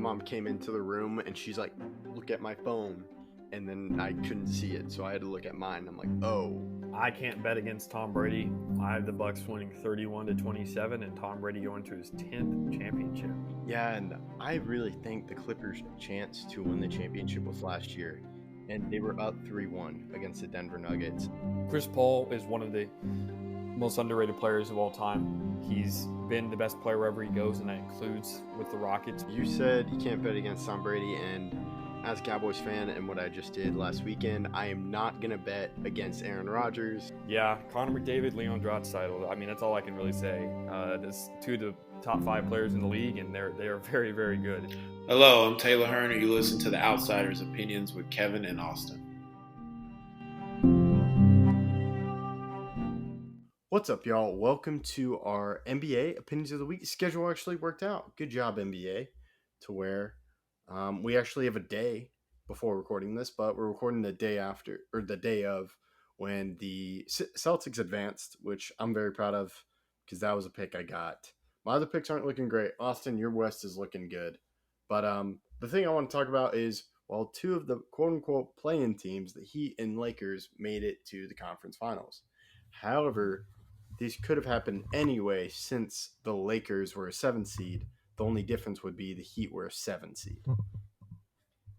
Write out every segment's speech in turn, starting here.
mom came into the room and she's like, "Look at my phone," and then I couldn't see it, so I had to look at mine. I'm like, "Oh, I can't bet against Tom Brady. I have the Bucks winning 31-27, and Tom Brady going to his 10th championship. yeah." And I really think the Clippers' chance to win the championship was last year, and they were up 3-1 against the Denver Nuggets. Chris Paul is one of the most underrated players of all time. He's been the best player wherever he goes, and that includes with the Rockets. You said you can't bet against Tom Brady, and as a Cowboys fan and what I just did last weekend, I am not going to bet against Aaron Rodgers. Yeah, Connor McDavid, Leon Draisaitl. I mean, that's all I can really say. There's two of the top 5 players in the league, and they are very, very good. Hello, I'm Taylor Hearn, and you listen to The Outsiders' Opinions with Kevin and Austin. What's up, y'all? Welcome to our NBA Opinions of the Week. Schedule actually worked out. Good job, NBA, to where we actually have a day before recording this, but we're recording the day after, or the day of, when the Celtics advanced, which I'm very proud of because that was a pick I got. My other picks aren't looking great. Austin, your West is looking good. But the thing I want to talk about is, while 2 of the quote-unquote play-in teams, the Heat and Lakers, made it to the conference finals. However, these could have happened anyway since the Lakers were a 7 seed. The only difference would be the Heat were a 7 seed.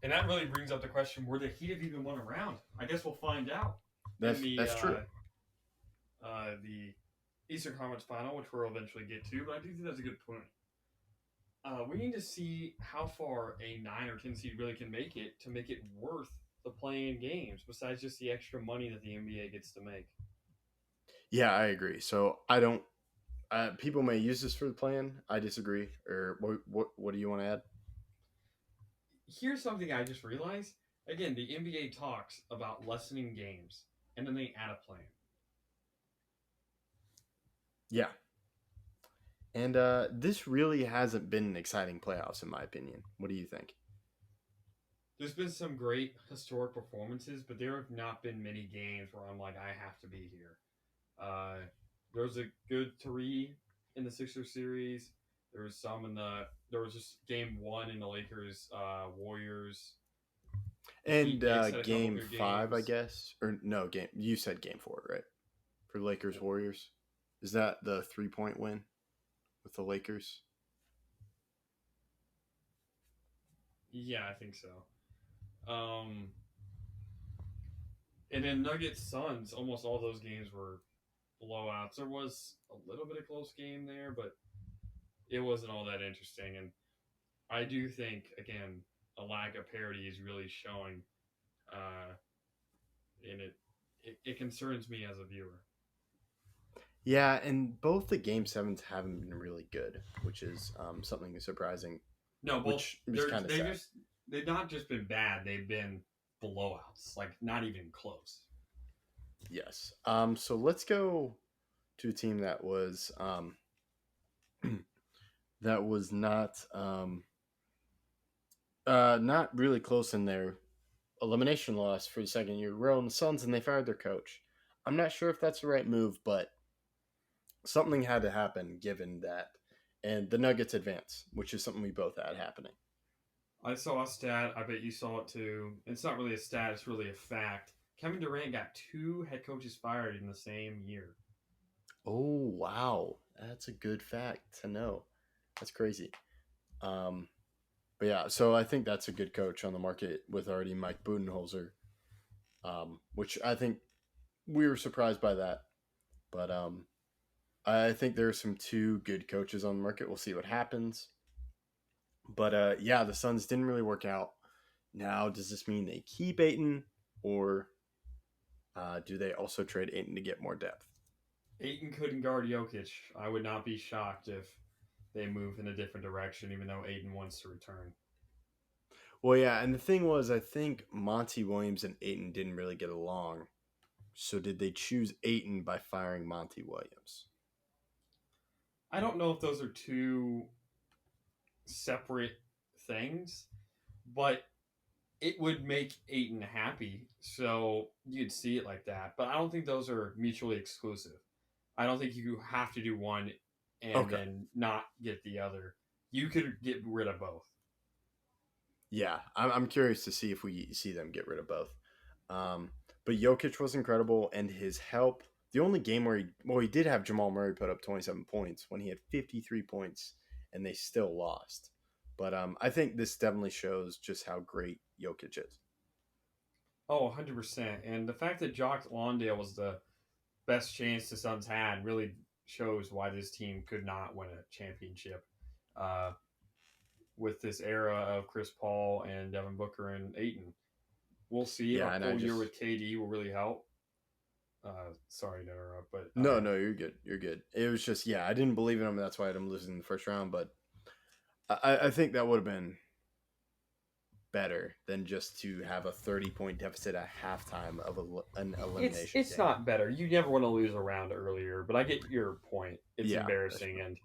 And that really brings up the question, were the Heat have even won a round? I guess we'll find out. That's true. The Eastern Conference Final, which we'll eventually get to, but I do think that's a good point. We need to see how far a 9 or 10 seed really can make it to make it worth the playing games, besides just the extra money that the NBA gets to make. Yeah, I agree. So I don't. People may use this for the plan. I disagree. Or what do you want to add? Here's something I just realized. Again, the NBA talks about lessening games, and then they add a plan. Yeah. And this really hasn't been an exciting playoffs, in my opinion. What do you think? There's been some great historic performances, but there have not been many games where I'm like, I have to be here. There was a good 3 in the Sixers series. There was just game 1 in the Lakers Warriors. And game 5, I guess, or no game. You said game 4, right? For Lakers Warriors, is that the 3-point win with the Lakers? Yeah, I think so. And then Nuggets Suns, almost all those games were blowouts. There was a little bit of close game there, but it wasn't all that interesting. And I do think, again, a lack of parity is really showing, and it concerns me as a viewer. Yeah, and both the Game 7s haven't been really good, which is something surprising. No, which is kind of sad. They've not just been bad; they've been blowouts, like not even close. Yes. So let's go to a team that was not really close in their elimination loss for the second year in a row in the Suns, and they fired their coach. I'm not sure if that's the right move, but something had to happen given that. And the Nuggets advance, which is something we both had happening. I saw a stat. I bet you saw it too. It's not really a stat. It's really a fact. Kevin Durant got 2 head coaches fired in the same year. Oh, wow. That's a good fact to know. That's crazy. But yeah, so I think that's a good coach on the market with already Mike Budenholzer, which I think we were surprised by that. But I think there are some 2 good coaches on the market. We'll see what happens. But yeah, the Suns didn't really work out. Now, does this mean they keep Ayton, or do they also trade Ayton to get more depth? Ayton couldn't guard Jokic. I would not be shocked if they move in a different direction, even though Ayton wants to return. Well, yeah, and the thing was, I think Monty Williams and Ayton didn't really get along. So did they choose Ayton by firing Monty Williams? I don't know if those are 2 separate things, but it would make Ayton happy, so you'd see it like that. But I don't think those are mutually exclusive. I don't think you have to do one and then not get the other. You could get rid of both. Yeah, I'm curious to see if we see them get rid of both. Um, but Jokic was incredible, and his help. The only game where he did have Jamal Murray put up 27 points when he had 53 points, and they still lost. But I think this definitely shows just how great Jokic is. Oh, 100%. And the fact that Jock Lawndale was the best chance the Suns had really shows why this team could not win a championship. Uh, with this era of Chris Paul and Devin Booker and Aiton. We'll see. A Yeah, and I full year just with KD will really help. Sorry to interrupt, but no, you're good, you're good. It was just I didn't believe in him. That's why I didn't lose in the first round. But I think that would have been better than just to have a 30-point deficit at halftime of an elimination it's game. not better. You never want to lose a round earlier, but I get your point. It's embarrassing, and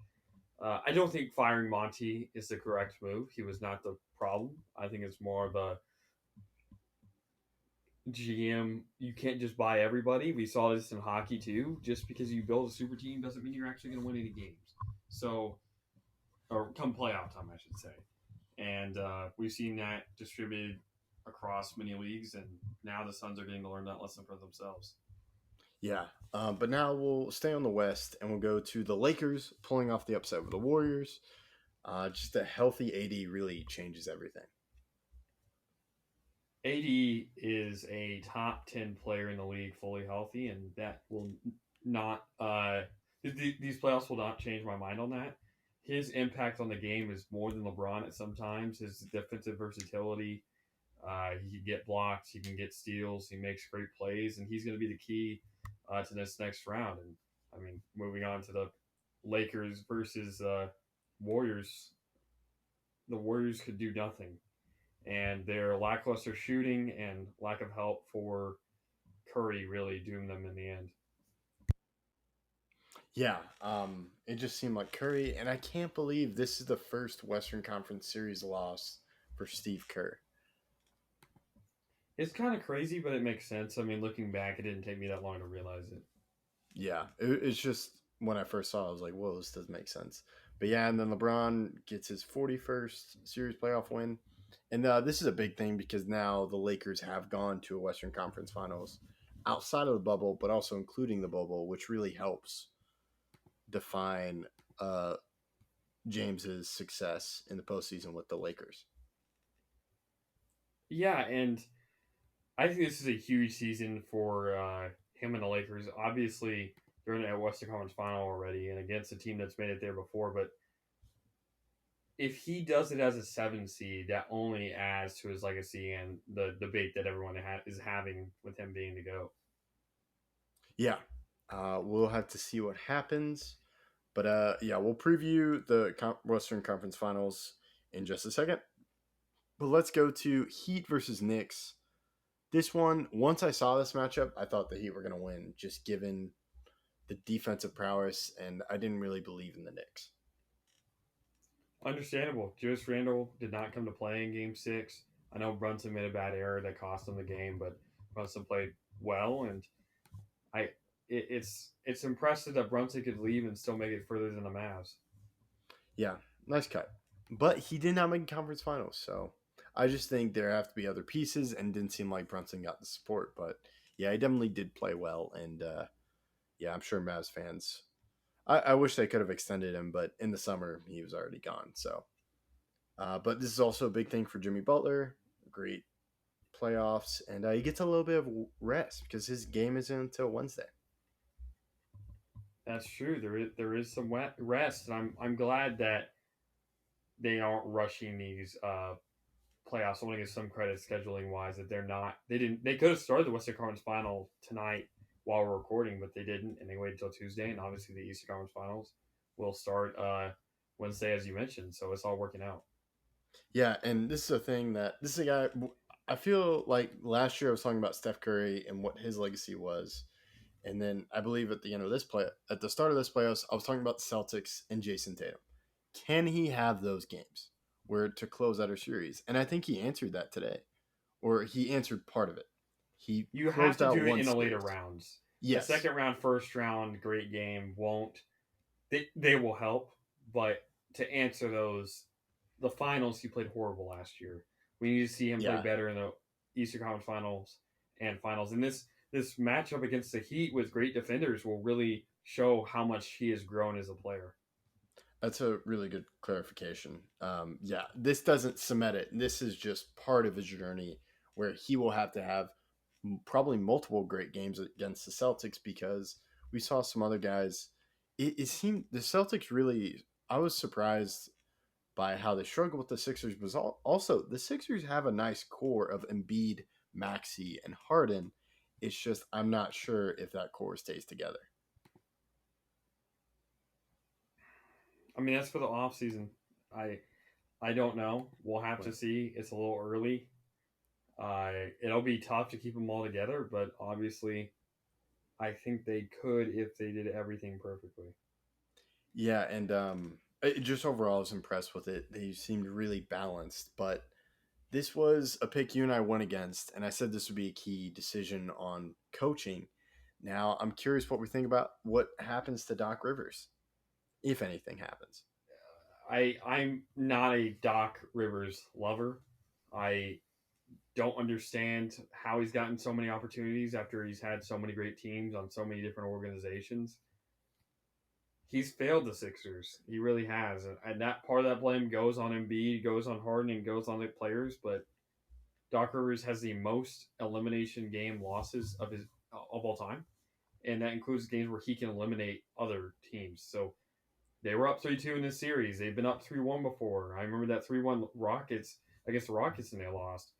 I don't think firing Monty is the correct move. He was not the problem. I think it's more of a GM. You can't just buy everybody. We saw this in hockey too. Just because you build a super team doesn't mean you're actually going to win any games. So, or come playoff time, I should say. And we've seen that distributed across many leagues, and now the Suns are getting to learn that lesson for themselves. Yeah, but now we'll stay on the West and we'll go to the Lakers pulling off the upset with the Warriors. Just a healthy AD really changes everything. AD is a top 10 player in the league fully healthy, and that will not, these playoffs will not change my mind on that. His impact on the game is more than LeBron at sometimes. His defensive versatility, he can get blocks, he can get steals, he makes great plays, and he's going to be the key to this next round. And I mean, moving on to the Lakers versus Warriors, the Warriors could do nothing, and their lackluster shooting and lack of help for Curry really doomed them in the end. Yeah, it just seemed like Curry, and I can't believe this is the first Western Conference Series loss for Steve Kerr. It's kind of crazy, but it makes sense. I mean, looking back, it didn't take me that long to realize it. Yeah, it's just when I first saw it, I was like, whoa, this does make sense. But yeah, and then LeBron gets his 41st series playoff win. And this is a big thing because now the Lakers have gone to a Western Conference Finals outside of the bubble, but also including the bubble, which really helps define uh, James's success in the postseason with the Lakers. Yeah, and I think this is a huge season for him and the Lakers. Obviously, they're in a Western Conference Final already, and against a team that's made it there before. But if he does it as a 7 seed, that only adds to his legacy and the debate that everyone is having with him being the GOAT. Yeah, we'll have to see what happens. But yeah, we'll preview the Western Conference Finals in just a second. But let's go to Heat versus Knicks. This one, once I saw this matchup, I thought the Heat were going to win, just given the defensive prowess, and I didn't really believe in the Knicks. Understandable. Julius Randle did not come to play in Game 6. I know Brunson made a bad error that cost him the game, but Brunson played well, and it's impressive that Brunson could leave and still make it further than the Mavs. Yeah, nice cut. But he did not make conference finals, so I just think there have to be other pieces, and didn't seem like Brunson got the support. But yeah, he definitely did play well, and yeah, I'm sure Mavs fans. I wish they could have extended him, but in the summer he was already gone. So, but this is also a big thing for Jimmy Butler. Great playoffs, and he gets a little bit of rest because his game isn't until Wednesday. That's true. There is some rest, and I'm glad that they aren't rushing these playoffs. I want to give some credit scheduling wise that they could have started the Western Conference Final tonight while we're recording, but they didn't, and they waited until Tuesday. And obviously, the Eastern Conference Finals will start Wednesday, as you mentioned. So it's all working out. Yeah, and this is a thing that this is a guy. I feel like last year I was talking about Steph Curry and what his legacy was, and then I believe at the start of this playoffs, I was talking about the Celtics and Jason Tatum. Can he have those games where to close out a series? And I think he answered that today, or he answered part of it. You have to do it in the later rounds. Yes, the second round, first round, great game won't. They will help, but to answer those, the finals he played horrible last year. We need to see him play Yeah, better in the Eastern Conference Finals and Finals. And this matchup against the Heat with great defenders will really show how much he has grown as a player. that's a really good clarification. Yeah, this doesn't cement it. This is just part of his journey where he will have to have probably multiple great games against the Celtics because we saw some other guys. It seemed the Celtics really. I was surprised by how they struggled with the Sixers, but also the Sixers have a nice core of Embiid, Maxey, and Harden. It's just I'm not sure if that core stays together. I mean, that's for the off season. I don't know. We'll have to see. It's a little early. It'll be tough to keep them all together, but obviously, I think they could if they did everything perfectly. Yeah, and just overall, I was impressed with it. They seemed really balanced, but this was a pick you and I went against, and I said this would be a key decision on coaching. Now, I'm curious what we think about what happens to Doc Rivers, if anything happens. I'm not a Doc Rivers lover. I don't understand how he's gotten so many opportunities after he's had so many great teams on so many different organizations. He's failed the Sixers. He really has, and that part of that blame goes on Embiid, goes on Harden, and goes on the players. But Doc Rivers has the most elimination game losses of all time, and that includes games where he can eliminate other teams. So they were up 3-2 in this series. They've been up 3-1 before. I remember that 3-1 Rockets against the Rockets, and they lost.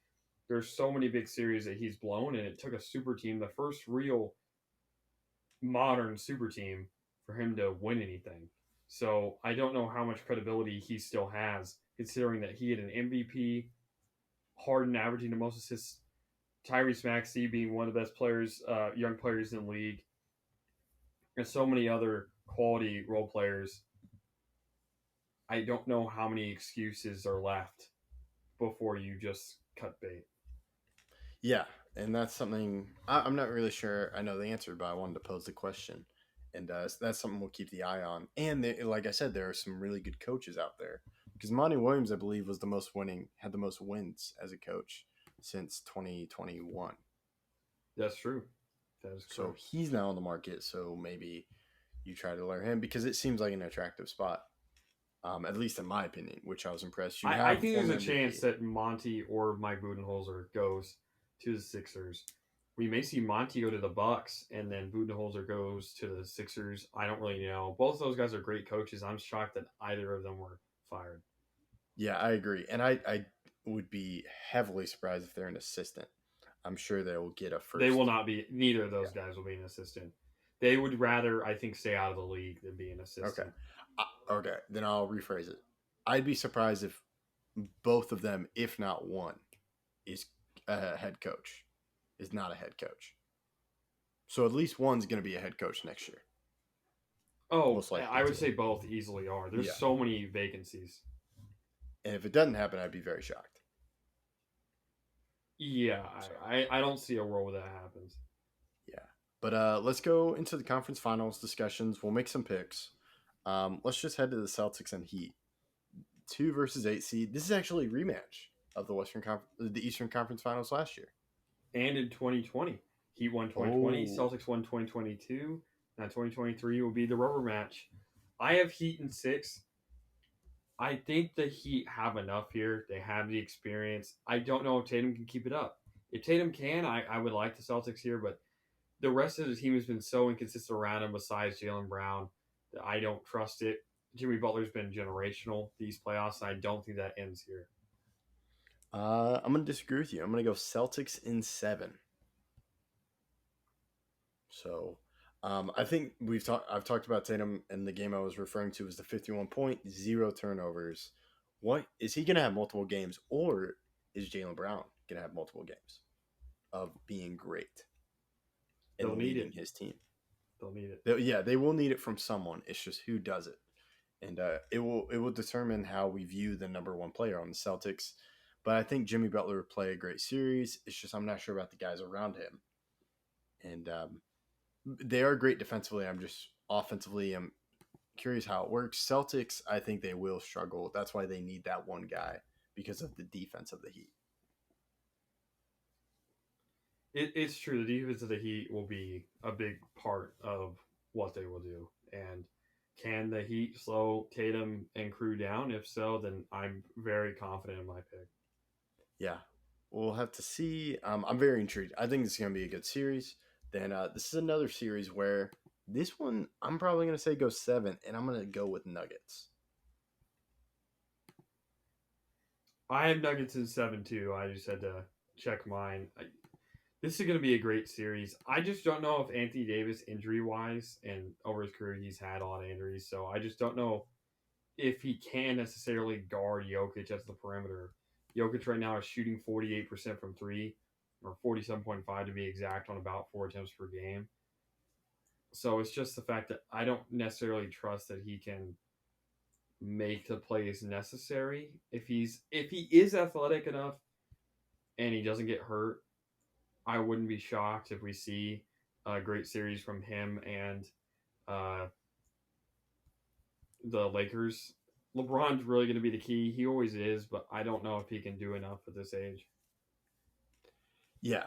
There's so many big series that he's blown, and it took a super team, the first real modern super team, for him to win anything. So I don't know how much credibility he still has, considering that he had an MVP, Harden averaging the most assists, Tyrese Maxey being one of the best players, young players in the league, and so many other quality role players. I don't know how many excuses are left before you just cut bait. Yeah, and that's something I'm not really sure I know the answer, but I wanted to pose the question. And that's something we'll keep the eye on. And like I said, there are some really good coaches out there. Because Monty Williams, I believe, had the most wins as a coach since 2021. That's true. That is correct. So he's now on the market. So maybe you try to lure him because it seems like an attractive spot, at least in my opinion, which I was impressed. I think there's a chance that Monty or Mike Budenholzer goes to the Sixers. We may see Monty go to the Bucks, and then Budenholzer goes to the Sixers. I don't really know. Both of those guys are great coaches. I'm shocked that either of them were fired. Yeah, I agree. And I would be heavily surprised if they're an assistant. I'm sure they will get a first. They will not be. Neither of those guys will be an assistant. They would rather, I think, stay out of the league than be an assistant. Okay. Okay. Then I'll rephrase it. I'd be surprised if both of them, if not one, is a head coach, is not a head coach. So at least one's going to be a head coach next year. Oh, most likely I would say both easily are. There's so many vacancies. And if it doesn't happen, I'd be very shocked. Yeah, I don't see a world where that happens. Yeah. But let's go into the conference finals discussions. We'll make some picks. Let's just head to the Celtics and Heat. 2 versus 8 seed. This is actually a rematch of the Eastern Conference Finals last year. And in 2020. Heat won 2020. Celtics won 2022. Now 2023 will be the rubber match. I have Heat in 6. I think the Heat have enough here. They have the experience. I don't know if Tatum can keep it up. If Tatum can, I would like the Celtics here, but the rest of the team has been so inconsistent around him besides Jaylen Brown that I don't trust it. Jimmy Butler's been generational these playoffs, and I don't think that ends here. I'm going to disagree with you. I'm going to go Celtics in 7. So I think I've talked about Tatum, and the game I was referring to was the 51 point, 0 turnovers. What is he going to have multiple games, or is Jaylen Brown going to have multiple games of being great and leading his team? They'll need it. They will need it from someone. It's just who does it, and it will determine how we view the number one player on the Celtics. But I think Jimmy Butler would play a great series. It's just I'm not sure about the guys around him, and they are great defensively. I'm just offensively, I'm curious how it works. Celtics, I think they will struggle. That's why they need that one guy because of the defense of the Heat. It's true. The defense of the Heat will be a big part of what they will do. And can the Heat slow Tatum and crew down? If so, then I'm very confident in my pick. Yeah, we'll have to see. I'm very intrigued. I think this is going to be a good series. Then this is another series where this one I'm probably going to say go 7, and I'm going to go with Nuggets. I have Nuggets in 7 too. I just had to check mine. This is going to be a great series. I just don't know if Anthony Davis, injury wise, and over his career, he's had a lot of injuries. So I just don't know if he can necessarily guard Jokic at the perimeter. Jokic right now is shooting 48% from three, or 47.5 to be exact, on about 4 attempts per game. So it's just the fact that I don't necessarily trust that he can make the plays necessary. If he is athletic enough and he doesn't get hurt, I wouldn't be shocked if we see a great series from him and uh, the Lakers. LeBron's really going to be the key. He always is, but I don't know if he can do enough at this age. Yeah,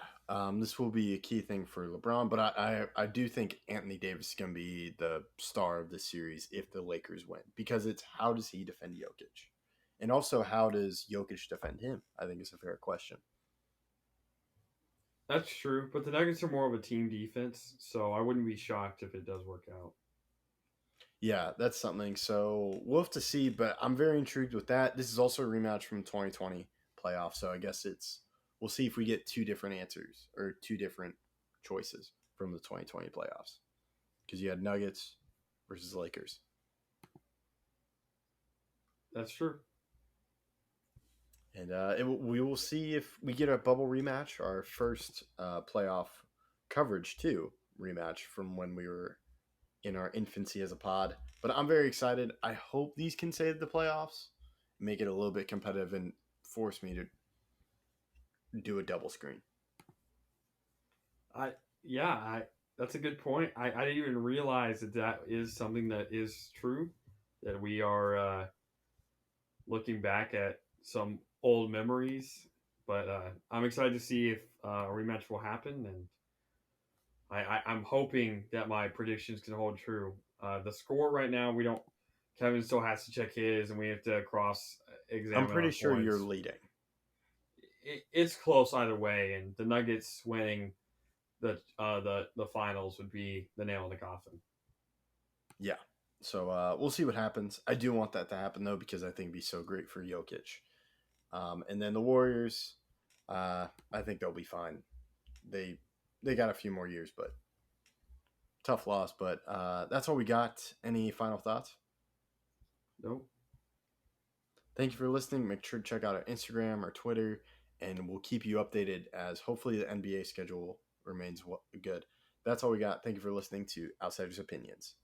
this will be a key thing for LeBron, but I do think Anthony Davis is going to be the star of this series if the Lakers win, because it's how does he defend Jokic? And also, how does Jokic defend him? I think is a fair question. That's true, but the Nuggets are more of a team defense, so I wouldn't be shocked if it does work out. Yeah, that's something. So we'll have to see, but I'm very intrigued with that. This is also a rematch from 2020 playoff, so I guess we'll see if we get two different answers or two different choices from the 2020 playoffs, because you had Nuggets versus Lakers. That's true. And we will see if we get a bubble rematch, our first playoff coverage too, rematch from when we were in our infancy as a pod. But I'm very excited. I hope these can save the playoffs, make it a little bit competitive, and force me to do a double screen. That's a good point. I didn't even realize that is something that is true. That we are looking back at some old memories, but I'm excited to see if a rematch will happen, and I'm hoping that my predictions can hold true. The score right now, we don't. Kevin still has to check his, and we have to cross examine. I'm pretty our sure points. you're leading. It's close either way, and the Nuggets winning the finals would be the nail in the coffin. Yeah. So we'll see what happens. I do want that to happen though, because I think it'd be so great for Jokic. And then the Warriors, I think they'll be fine. They got a few more years, but tough loss. But that's all we got. Any final thoughts? Nope. Thank you for listening. Make sure to check out our Instagram, our Twitter, and we'll keep you updated as hopefully the NBA schedule remains good. That's all we got. Thank you for listening to Outsiders Opinions.